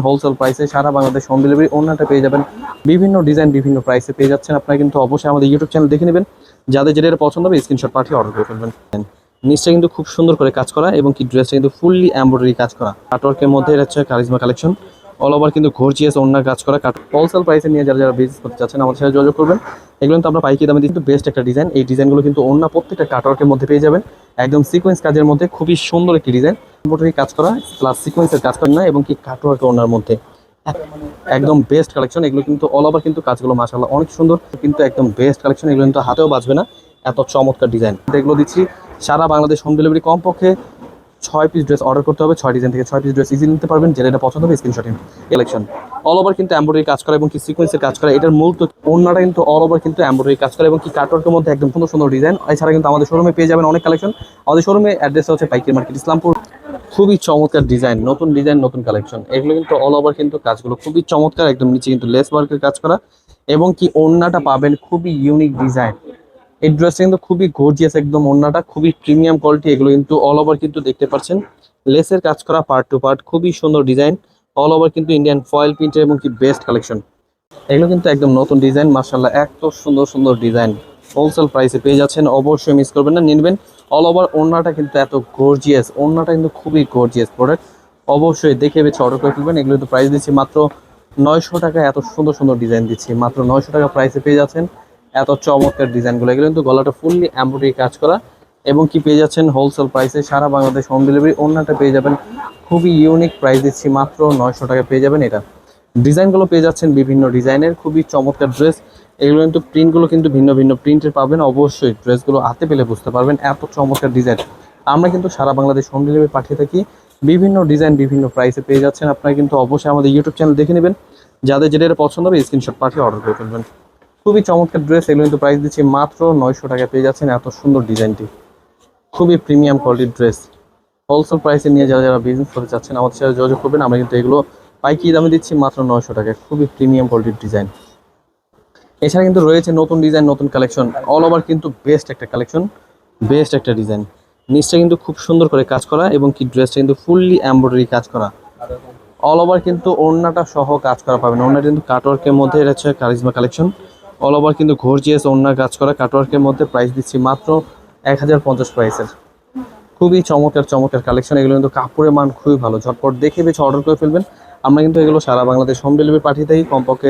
Wholesale প্রাইসে সারা Bangladesh home delivery ওন্নাটা পেয়ে যাবেন বিভিন্ন ডিজাইন বিভিন্ন প্রাইসে পেয়ে যাচ্ছেন। আপনারা কিন্তু অবশ্যই আমাদের ইউটিউব চ্যানেল দেখে নেবেন, যাদের যেটা পছন্দ হবে স্ক্রিনশট পাঠিয়ে অর্ডার করে ফেলবেন। নিচটা কিন্তু খুব সুন্দর করে কাজ করা এবং কি ড্রেসটা কিন্তু ফুললি এমব্রয়ডারি কাজ করা, কাটওয়ার্কের মধ্যে এটা হচ্ছে কারিজমা কালেকশন। অল ওভার কিন্তু গর্জিয়াস ওন্নার কাজ করা হোলসেল প্রাইসে নিয়ে যারা যারা বিজনেস করতে চাচ্ছেন আমাদের সাথে যোগাযোগ করবেন। এগুলো কিন্তু আমরা পাইকারি দামে কিন্তু বেস্ট একটা ডিজাইন। এই ডিজাইনগুলো কিন্তু ওন্না প্রত্যেকটা কাটওয়ার্কের মধ্যে পেয়ে যাবেন, একদম সিকোয়েন্স কাজের মধ্যে খুবই সুন্দর একটি ডিজাইন, এমব্রয়ডারি কাজ করা প্লাস সিকোয়েন্সের কাজ করা না এবং কি কাটওয়ার্ক ওন্নার মধ্যে একদম বেস্ট কালেকশন। এগুলো কিন্তু অল ওভার কিন্তু কাজগুলো মাশাআল্লাহ অনেক সুন্দর, কিন্তু একদম বেস্ট কালেকশন। এগুলো কিন্তু হাতেও বাজবে না, এত চমৎকার ডিজাইন। এগুলো দিচ্ছি সারা বাংলাদেশ হোম ডেলিভারি। কমপক্ষে 6 পিস ড্রেস অর্ডার করতে হবে, 6 ডিজাইন থেকে 6 পিস ড্রেস ইজি নিতে পারবেন, যেটা এটা পছন্দ হবে স্ক্রিনশট নিন। কালেকশন অল ওভার কিন্তু এমব্রয়ডারি কাজ করা এবং কি সিকোয়েন্সের কাজ করা, এটার মূল তো ওন্নাটা কিন্তু অল ওভার কিন্তু এমব্রয়ডারি কাজ করা এবং কি কাটওয়ার্কের মধ্যে একদম সুন্দর সুন্দর ডিজাইন। এছাড়া কিন্তু আমাদের শোরুমে পেয়ে যাবেন অনেক কালেকশন। আমাদের শোরুমে অ্যাড্রেস হচ্ছে পাইকারি মার্কেট ইসলামপুর। খুবই চমৎকার ডিজাইন, নতুন কালেকশন। এগুলো কিন্তু অল ওভার কিন্তু কাজগুলো খুবই চমৎকার, একদম নিচে কিন্তু লেস ওয়ার্কের কাজ করা এবং কি ওন্নাটা পাবেন খুবই ইউনিক ডিজাইন। এই ড্রেসটা কিন্তু খুবই গর্জিয়াস, একদম ওন্নাটা খুবই প্রিমিয়াম কোয়ালিটি। এগুলো কিন্তু অল ওভার কিন্তু দেখতে পাচ্ছেন লেসের কাজ করা পার্ট টু পার্ট, খুবই সুন্দর ডিজাইন। অল ওভার কিন্তু ইন্ডিয়ান ফয়েল প্রিন্টের এবং কি বেস্ট কালেকশন। এগুলো কিন্তু একদম নতুন ডিজাইন, মাশাআল্লাহ এত সুন্দর সুন্দর ডিজাইন হোলসেল প্রাইসে পেয়ে যাচ্ছেন। অবশ্যই মিস করবেন না, নিনবেন। অল ওভার ওন্নাটা কিন্তু এত গর্জিয়াস, ওন্নাটা কিন্তু খুবই গর্জিয়াস প্রোডাক্ট। অবশ্যই দেখে বেছে অর্ডার করে ফেলবেন। এগুলো তো প্রাইস দিচ্ছি মাত্র 900 টাকা। এত সুন্দর সুন্দর ডিজাইন দিচ্ছি মাত্র 900 টাকা প্রাইসে পেয়ে যাচ্ছেন এত চমৎকার ডিজাইনগুলো। এগুলো কিন্তু গলাটা ফুললি এমব্রয়ডারি কাজ করা এবং কি পেয়ে যাচ্ছেন হোলসেল প্রাইসে সারা বাংলাদেশ হোম ডেলিভারি। ওন্নাটা পেয়ে যাবেন খুবই ইউনিক, প্রাইস দিচ্ছি মাত্র 900 টাকা পেয়ে যাবেন। এটা ডিজাইনগুলো পেয়ে যাচ্ছেন বিভিন্ন ডিজাইনের, খুবই চমৎকার ড্রেস। এগুলো কিন্তু প্রিন্টগুলো কিন্তু ভিন্ন ভিন্ন প্রিন্টের পাবেন। অবশ্যই ড্রেসগুলো হাতে পেলে বুঝতে পারবেন এত চমৎকার ডিজাইন। আমরা কিন্তু সারা বাংলাদেশ হোম ডেলিভারি পাঠিয়ে থাকি, বিভিন্ন ডিজাইন বিভিন্ন প্রাইসে পেয়ে যাচ্ছেন। আপনারা কিন্তু অবশ্যই আমাদের ইউটিউব চ্যানেল দেখে নেবেন, যাদের যেটা পছন্দ হবে স্ক্রিনশট পাঠিয়ে অর্ডার করে ফেলবেন। খুবই চমৎকার ড্রেস। এগুলো কিন্তু প্রাইস দিচ্ছি মাত্র 900 টাকা পেয়ে যাচ্ছেন এত সুন্দর ডিজাইনটি, খুবই প্রিমিয়াম কোয়ালিটির ড্রেস। হোলসেল প্রাইসে নিয়ে যারা যারা বিজনেস করতে চাচ্ছেন আমাদের সাথে যোগাযোগ করবেন। আমরা কিন্তু এগুলো পাইকারি দামে দিচ্ছি মাত্র 900 টাকায়, খুবই প্রিমিয়াম কোয়ালিটির ডিজাইন। এছাড়া কিন্তু রয়েছে নতুন ডিজাইন নতুন কালেকশন, অল ওভার কিন্তু বেস্ট একটা কালেকশন, বেস্ট একটা ডিজাইন। নিচটা কিন্তু খুব সুন্দর করে কাজ করা এবং কি ড্রেসটা কিন্তু ফুললি এমব্রয়ডারি কাজ করা। অল ওভার কিন্তু ওড়নাটা সহ কাজ করা পাবেন। ওড়নাটা কিন্তু কাটওয়ার্কের মধ্যে, এটা হচ্ছে কারিজমা কালেকশন। অল ওভার কিন্তু গর্জিয়াস ওড়নার কাজ করা কাটওয়ার্কের মধ্যে, প্রাইস দিচ্ছি মাত্র 1050 প্রাইসের। খুবই চমৎকার চমৎকার কালেকশন। এগুলো কিন্তু কাপড়ের মান খুবই ভালো, ঝটপট দেখে বেছে অর্ডার করে ফেলবেন। আমরা কিন্তু এগুলো সারা বাংলাদেশ হোম ডেলিভারি পাঠিয়ে থাকি। কমপক্ষে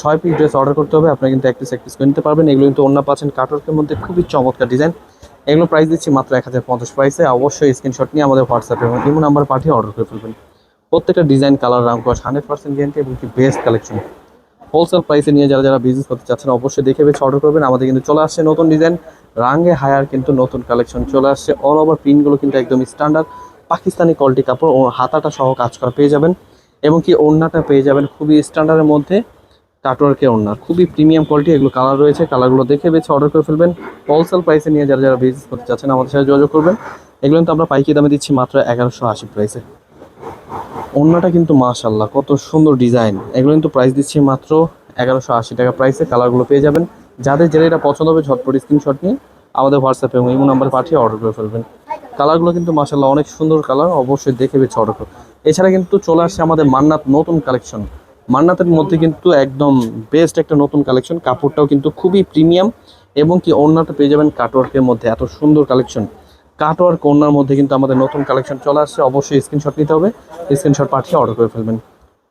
6 পিস ড্রেস অর্ডার করতে হবে, আপনারা কিন্তু এক পিস করে নিতে পারবেন। এগুলো কিন্তু ওড়না পাচ্ছেন কাটওয়ার্কের মধ্যে, খুবই চমৎকার ডিজাইন। এগুলো প্রাইস দিচ্ছি মাত্র 1050 প্রাইসে। অবশ্যই স্ক্রিনশট নিয়ে আমাদের হোয়াটসঅ্যাপে এবং ইমো নাম্বার পাঠিয়ে অর্ডার করে ফেলবেন। প্রত্যেকটা ডিজাইন কালার রাং কস 100% গ্যারান্টি এবং কি বেস্ট কালেকশন। হোলসেল প্রাইসে নিয়ে যারা যারা বিজনেস করতে চাচ্ছেন অবশ্যই দেখে বেছে অর্ডার করবেন। আমাদের কিন্তু চলে আসছে নতুন ডিজাইন, রাঙ্গে হায়ার কিন্তু নতুন কালেকশন চলে আসছে। অল ওভার প্রিন্টগুলো কিন্তু একদম স্ট্যান্ডার্ড পাকিস্তানি কোয়ালিটি কাপড়, ও হাতাটা সহ কাজ করা পেয়ে যাবেন এবং কি ওড়নাটা পেয়ে যাবেন খুবই স্ট্যান্ডার্ডের মধ্যে, কাটওয়ার্কের ওড়না, খুবই প্রিমিয়াম কোয়ালিটি। এগুলো কালার রয়েছে, কালারগুলো দেখে বেছে অর্ডার করে ফেলবেন। হোলসেল প্রাইসে নিয়ে যারা যারা বিজনেস করতে চাচ্ছেন আমাদের সাথে যোগাযোগ করবেন। এগুলো কিন্তু আমরা পাইকারি দামে দিচ্ছি মাত্র 1180 প্রাইসে। ওড়নাটা কিন্তু মাশাআল্লাহ কত সুন্দর ডিজাইন। এগুলো কিন্তু প্রাইস দিচ্ছি মাত্র 1180 টাকা প্রাইসে। কালারগুলো পেয়ে যাবেন, যাদের যেটা পছন্দ হবে ঝটপট স্ক্রিনশট নিয়ে আমাদের হোয়াটসঅ্যাপে এবং ইমো নাম্বার পাঠিয়ে অর্ডার করে ফেলবেন। কালারগুলো কিন্তু মাশাআল্লাহ অনেক সুন্দর কালার, অবশ্যই দেখে বেছে অর্ডার করুন। এছাড়া কিন্তু চলে আসছে আমাদের মান্নাত নতুন কালেকশন। মান্নাতের মধ্যে কিন্তু একদম বেস্ট একটা নতুন কালেকশন, কাপড়টাও কিন্তু খুবই প্রিমিয়াম এবং কি ওড়নাটা পেয়ে যাবেন কাটওয়ার্কের মধ্যে, এত সুন্দর কালেকশন। কাটওয়ার্ক ওড়নার মধ্যে কিন্তু আমাদের নতুন কালেকশন চলে আসছে। অবশ্যই স্ক্রিনশট নিতে হবে, স্ক্রিনশট পাঠিয়ে অর্ডার করে ফেলবেন।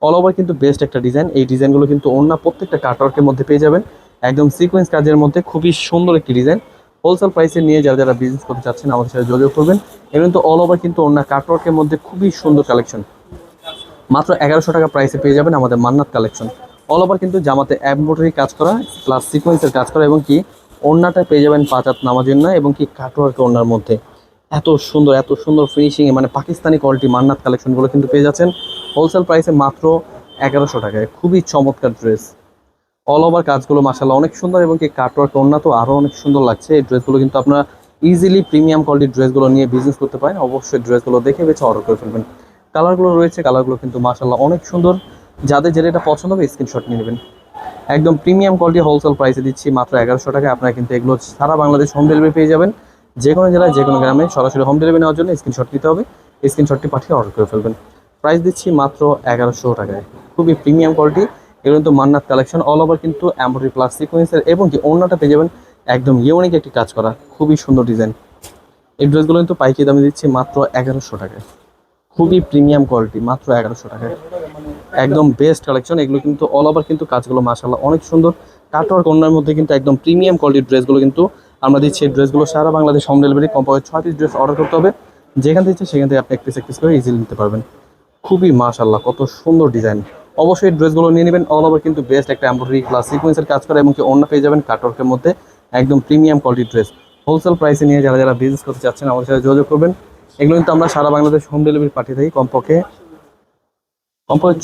অল ওভার কিন্তু বেস্ট একটা ডিজাইন। এই ডিজাইনগুলো কিন্তু ওড়না প্রত্যেকটা কাটওয়ার্কের মধ্যে পেয়ে যাবেন, একদম সিকোয়েন্স কাজের মধ্যে, খুবই সুন্দর একটি ডিজাইন। হোলসেল প্রাইসে নিয়ে যারা যারা বিজনেস করতে চাচ্ছেন আমাদের সাথে যোগাযোগ করবেন। এবং কিন্তু অল ওভার কিন্তু ওড়না কাটওয়ার্কের মধ্যে খুবই সুন্দর কালেকশন, মাত্র 1100 টাকা প্রাইসে পেয়ে যাবেন আমাদের মান্নাত কালেকশন। অল ওভার কিন্তু জামাতে এমব্রয়ডারি কাজ করা প্লাস সিকোয়েন্সের কাজ করা এবং কি ওড়নাটা পেয়ে যাবেন 5 হাত নামাজের না এবং কি কাটওয়ার্ক ওড়নার মধ্যে, এত সুন্দর ফিনিশিং, মানে পাকিস্তানি কোয়ালিটি মান্নাত কালেকশনগুলো কিন্তু পেয়ে যাচ্ছেন হোলসেল প্রাইসে মাত্র 1100 টাকায়। খুবই চমৎকার ড্রেস। অল ওভার কাজগুলো মাশাআল্লাহ অনেক সুন্দর এবং কি কাটওয়ার্ক ওড়না তো আরও অনেক সুন্দর লাগছে। এই ড্রেসগুলো কিন্তু আপনারা ইজিলি প্রিমিয়াম কোয়ালিটির ড্রেসগুলো নিয়ে বিজনেস করতে পারেন। অবশ্যই ড্রেসগুলো দেখে বেছে অর্ডার করে ফেলবেন। কালারগুলো রয়েছে, কালারগুলো কিন্তু মাশাআল্লাহ অনেক সুন্দর, যাদের যেটা পছন্দ হবে স্ক্রিনশট নিয়ে নেবেন। একদম প্রিমিয়াম কোয়ালিটি হোলসেল প্রাইসে দিচ্ছি মাত্র 1100 টাকায়। আপনারা কিন্তু এগুলো সারা বাংলাদেশ হোম ডেলিভারি পেয়ে যাবেন, যে কোনো জেলায় যে কোনো গ্রামে। সরাসরি হোম ডেলিভারি নেওয়ার জন্য স্ক্রিনশট নিতে হবে, স্ক্রিনশটটি পাঠিয়ে অর্ডার করে ফেলবেন। প্রাইস দিচ্ছি মাত্র 1100 টাকায়। খুবই প্রিমিয়াম কোয়ালিটি, এগুলো কিন্তু মান্নাত কালেকশন, অল ওভার কিন্তু এমব্রয়ডারি প্লাস সিকোয়েন্সের, এবং কি ওড়নাটা পেয়ে যাবেন একদম ইউনিক একটি কাজ করা, খুবই সুন্দর ডিজাইন। এই ড্রেসগুলো কিন্তু পাইকারি দামে দিচ্ছি মাত্র 1100 টাকায়। খুবই প্রিমিয়াম কোয়ালিটি, মাত্র 1100 টাকায়, একদম বেস্ট কালেকশন। এগুলো কিন্তু অল ওভার কিন্তু কাজগুলো মাশাআল্লাহ অনেক সুন্দর, কাটওয়ার্ক ওড়নার মধ্যে কিন্তু একদম প্রিমিয়াম কোয়ালিটির ড্রেসগুলো কিন্তু আমরা দিচ্ছি। এই ড্রেসগুলো সারা বাংলাদেশ হোম ডেলিভারি, কমপক্ষে 6 পিস ড্রেস অর্ডার করতে হবে। যেখান থেকে ইচ্ছে সেখান থেকে আপনি এক পিস করে ইজিলি নিতে পারবেন। খুবই মাশাআল্লাহ কত সুন্দর ডিজাইন। অবশ্যই ড্রেসগুলো নিয়ে নেবেন, অল ওভার কিন্তু বেস্ট একটা এমব্রয়ডারি প্লাস সিকোয়েন্সের কাজ করে, এবং কি ওড়না পেয়ে যাবেন কাটওয়ার্কের মধ্যে একদম প্রিমিয়াম কোয়ালিটির ড্রেস। হোলসেল প্রাইসে নিয়ে যারা যারা বিজনেস করতে চাচ্ছেন আমাদের সাথে যোগাযোগ করবেন। এগুলো কিন্তু আমরা সারা বাংলাদেশ হোম ডেলিভারি পাঠিয়ে থাকি। কমপক্ষে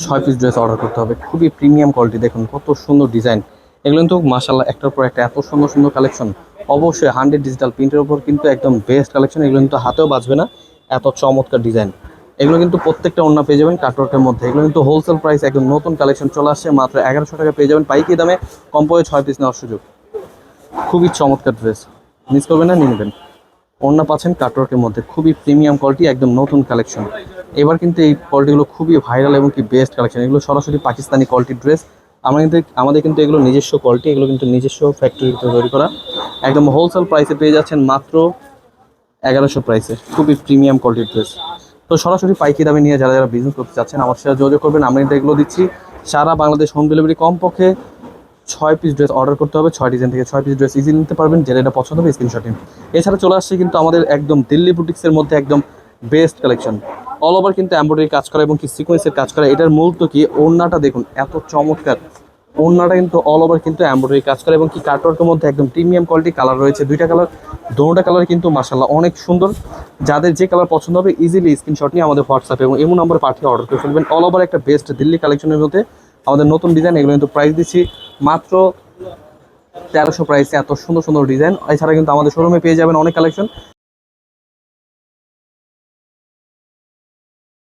6 পিস ড্রেস অর্ডার করতে হবে। খুবই প্রিমিয়াম কোয়ালিটি, দেখুন কত সুন্দর ডিজাইন। এগুলো কিন্তু মাশাআল্লাহ একটার পর একটা এত সুন্দর সুন্দর কালেকশন। অবশ্যই 100 ডিজিটাল প্রিন্টের উপর কিন্তু একদম বেস্ট কালেকশন। এগুলো কিন্তু হাতেও বাজবে না, এত চমৎকার ডিজাইন। এগুলো কিন্তু প্রত্যেকটা ওড়না পেয়ে যাবেন কাটওয়ার্কের মধ্যে। এগুলো কিন্তু হোলসেল প্রাইস, একদম নতুন কালেকশন চলে আসছে, মাত্র 1100 টাকা পেয়ে যাবেন পাইকারি দামে, কমপক্ষে 6 পিস নেওয়ার সুযোগ। খুবই চমৎকার ড্রেস, মিস করবেন না, নিয়ে নেবেন। ওড়না পাচ্ছেন কাটওয়ার্কের মধ্যে, খুবই প্রিমিয়াম কোয়ালিটি, একদম নতুন কালেকশন। এবার কিন্তু এই কোয়ালিটিগুলো খুবই ভাইরাল এবং কি বেস্ট কালেকশন। এগুলো সরাসরি পাকিস্তানি কোয়ালিটির ড্রেস। আমাদের কিন্তু এগুলো নিজস্ব কোয়ালিটি, এগুলো কিন্তু নিজস্ব ফ্যাক্টরিতে তৈরি করা। একদম হোলসেল প্রাইসে পেয়ে যাচ্ছেন মাত্র 1100 প্রাইসে, খুবই প্রিমিয়াম কোয়ালিটির ড্রেস। তো সরাসরি পাইকারি দামে নিয়ে যারা যারা বিজনেস করতে চাচ্ছেন আমার সাথে যোগাযোগ করবেন। আমরা কিন্তু এগুলো দিচ্ছি সারা বাংলাদেশ হোম ডেলিভারি। কমপক্ষে 6 পিস ড্রেস অর্ডার করতে হবে, 6 ডিজাইন থেকে 6 পিস ড্রেস ইজিলি নিতে পারবেন, যেটা এটা পছন্দ হবে স্ক্রিনশট নিন। এছাড়া চলে আসছে কিন্তু আমাদের একদম দিল্লি বুটিক্সের মধ্যে একদম বেস্ট কালেকশন, অল ওভার কিন্তু এমব্রয়ডারি কাজ করা এবং কি সিকোয়েন্সের কাজ করা। এটার মূল তো কি, ওড়নাটা দেখুন এত চমৎকার। ওড়নাটা কিন্তু অল ওভার কিন্তু এমব্রয়ডারি কাজ করে এবং কি কাটওয়ার্কের মধ্যে একদম প্রিমিয়াম কোয়ালিটি। কালার রয়েছে 2টা কালার, দুটোটা কালার কিন্তু মাশাআল্লাহ অনেক সুন্দর। যাদের যে কালার পছন্দ হবে ইজিলি স্ক্রিনশট নিয়ে আমাদের হোয়াটসঅ্যাপে এবং এমন নম্বরে পাঠিয়ে অর্ডার করে ফেলবেন। অল ওভার একটা বেস্ট দিল্লি কালেকশনের মধ্যে আমাদের নতুন ডিজাইন। এগুলো কিন্তু প্রাইস দিচ্ছি মাত্র 1300 প্রাইসে, এত সুন্দর সুন্দর ডিজাইন। এছাড়া কিন্তু আমাদের শোরুমে পেয়ে যাবেন অনেক কালেকশন।